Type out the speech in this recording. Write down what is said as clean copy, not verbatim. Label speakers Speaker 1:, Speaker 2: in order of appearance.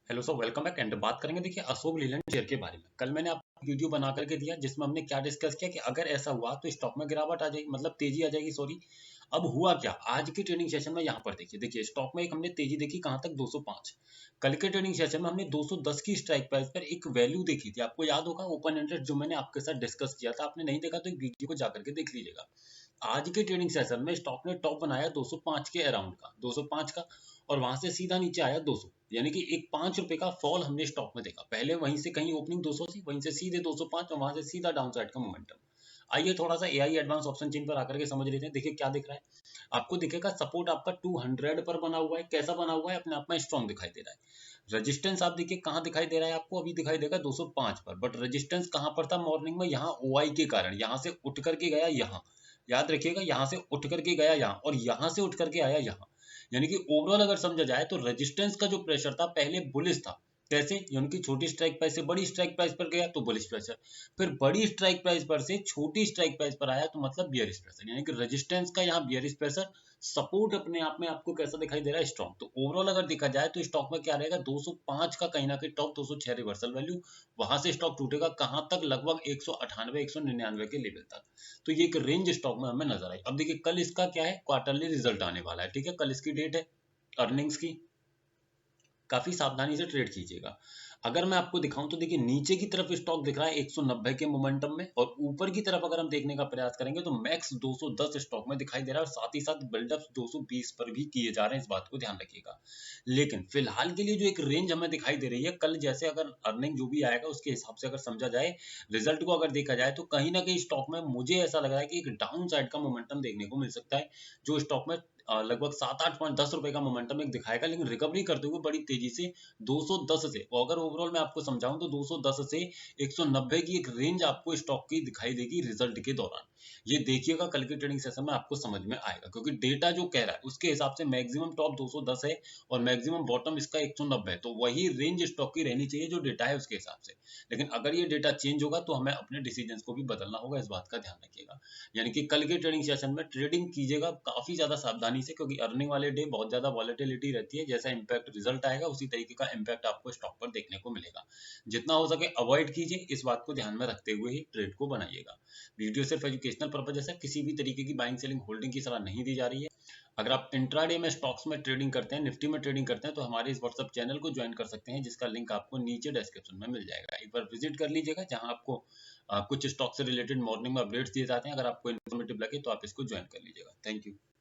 Speaker 1: Hello sir, welcome back. And बात करेंगे देखिए अशोक लीलैंड शेयर के बारे में। कल मैंने आपको वीडियो बना करके दिया जिसमें हमने क्या डिस्कस किया कि अगर ऐसा हुआ तो स्टॉक में गिरावट आ जाएगी, मतलब तेजी आ जाएगी, सॉरी। अब हुआ क्या आज के ट्रेडिंग सेशन में, यहाँ पर देखिए स्टॉक में एक हमने तेजी देखी कहाँ तक, 205। कल के ट्रेडिंग सेशन में हमने 210 की स्ट्राइक प्राइस पर एक वैल्यू देखी थी, आपको याद होगा, ओपन इंटरेस्ट, जो मैंने आपके साथ डिस्कस किया था। आपने नहीं देखा तो एक वीडियो को जाकर के देख लीजिएगा। आज के ट्रेडिंग सेशन में स्टॉक ने टॉप बनाया 205 के अराउंड का, 205 का, और वहां से सीधा नीचे आया 200, यानी कि एक 5 रुपए का फॉल हमने स्टॉक में देखा। पहले वहीं से कहीं ओपनिंग 200 थी, वहीं से सीधे 205 और वहां से सीधा डाउन साइड का मोमेंटम। आइए थोड़ा सा एआई एडवांस ऑप्शन चेन पर आकर के समझ लेते हैं। देखिए क्या दिख रहा है आपको, दिखेगा सपोर्ट आपका 200 पर बना हुआ है। कैसा बना हुआ है, अपने आप में स्ट्रॉन्ग दिखाई दे रहा है। रेजिस्टेंस आप देखिए कहाँ दिखाई दे रहा है आपको, अभी दिखाई देगा 205 पर, बट रेजिस्टेंस कहाँ पर था मॉर्निंग में, यहाँ ओआई के कारण, यहाँ से उठ करके गया यहाँ, याद रखिएगा, यहाँ से उठ करके गया यहाँ, और यहाँ से उठ करके आया यहाँ। यानी कि ओवरऑल अगर समझा जाए तो रेजिस्टेंस का जो प्रेशर था पहले बुलिश था। कैसे, यानी कि छोटी स्ट्राइक प्राइस से बड़ी स्ट्राइक प्राइस पर गया तो बुलिश प्रेशर, फिर बड़ी स्ट्राइक प्राइस पर से छोटी स्ट्राइक प्राइस पर आया तो मतलब बियरिश प्रेशर, यानी कि रेजिस्टेंस का यहाँ बियरिश प्रेशर, सपोर्ट अपने आप में आपको कैसा दिखाई दे रहा है, स्ट्रॉन्ग। तो ओवरऑल अगर देखा जाए तो स्टॉक में क्या रहेगा, 205 का कहीं ना कहीं टॉप, 206 रिवर्सल वैल्यू, वहां से स्टॉक टूटेगा कहां तक, लगभग 198 199 के लेवल तक। तो ये एक रेंज स्टॉक में हमें नजर आई। अब देखिए कल इसका क्या है, क्वार्टरली रिजल्ट आने वाला है, ठीक है, कल इसकी डेट है अर्निंग्स की। काफी सावधानी से ट्रेड कीजिएगा। अगर मैं आपको दिखाऊं तो देखिए नीचे की तरफ स्टॉक दिख रहा है 190 के मोमेंटम में, और ऊपर की तरफ अगर हम देखने का प्रयास करेंगे तो मैक्स 210 स्टॉक में दिखाई दे रहा है, और साथ ही साथ बिल्डअप 220 पर भी किए जा रहे हैं, इस बात को ध्यान रखिएगा। लेकिन फिलहाल के लिए जो एक रेंज हमें दिखाई दे रही है, कल जैसे अगर अर्निंग जो भी आएगा उसके हिसाब से अगर समझा जाए, रिजल्ट को अगर देखा जाए, तो कहीं ना कहीं स्टॉक में मुझे ऐसा लग रहा है कि एक डाउन साइड का मोमेंटम देखने को मिल सकता है, जो स्टॉक में लगभग 7-8 5 10 रुपए का मोमेंटम एक दिखाएगा, लेकिन रिकवरी करते हुए बड़ी तेजी से 210 से, और अगर ओवरऑल मैं आपको समझाऊं तो 210 से 190 की एक रेंज आपको स्टॉक की दिखाई देगी रिजल्ट के दौरान। ये देखिएगा कल के ट्रेडिंग सेशन में आपको समझ में आएगा, क्योंकि डेटा जो कह रहा है उसके हिसाब से मैक्सिमम टॉप 210 है और मैक्सिमम बॉटम इसका 190 है, तो वही रेंज स्टॉक की रहनी चाहिए जो डेटा है उसके हिसाब से। लेकिन अगर ये डेटा चेंज होगा तो हमें अपने डिसीजन को भी बदलना होगा, इस बात का ध्यान रखिएगा। यानी कि कल के ट्रेडिंग सेशन में ट्रेडिंग कीजिएगा काफी ज्यादा सावधानी से, क्योंकि अर्निंग वाले डे बहुत ज्यादा वॉलेटिलिटी रहती है। जैसा इंपैक्ट रिजल्ट आएगा उसी तरीके का इंपैक्ट आपको स्टॉक पर देखने को मिलेगा। जितना हो सके अवॉइड कीजिए, इस बात को ध्यान में रखते हुए ही ट्रेड को बनाइएगा। वीडियो सिर्फ एजुकेशनल पर्पज है, किसी भी तरीके की बाइंग सेलिंग होल्डिंग की सलाह नहीं दी जा रही है। अगर आप इंट्राडे में स्टॉक्स में ट्रेडिंग करते हैं, निफ्टी में ट्रेडिंग करते हैं, तो हमारे इस व्हाट्सएप चैनल को ज्वाइन कर सकते हैं, जिसका लिंक आपको नीचे डिस्क्रिप्शन में मिल जाएगा। एक बार विजिट कर लीजिएगा, जहां आपको कुछ स्टॉक से रिलेटेड मॉर्निंग में अपडेट्स दिए जाते हैं। अगर आपको इन्फॉर्मेटिव लगे तो आप इसको ज्वाइन कर लीजिएगा। Thank you.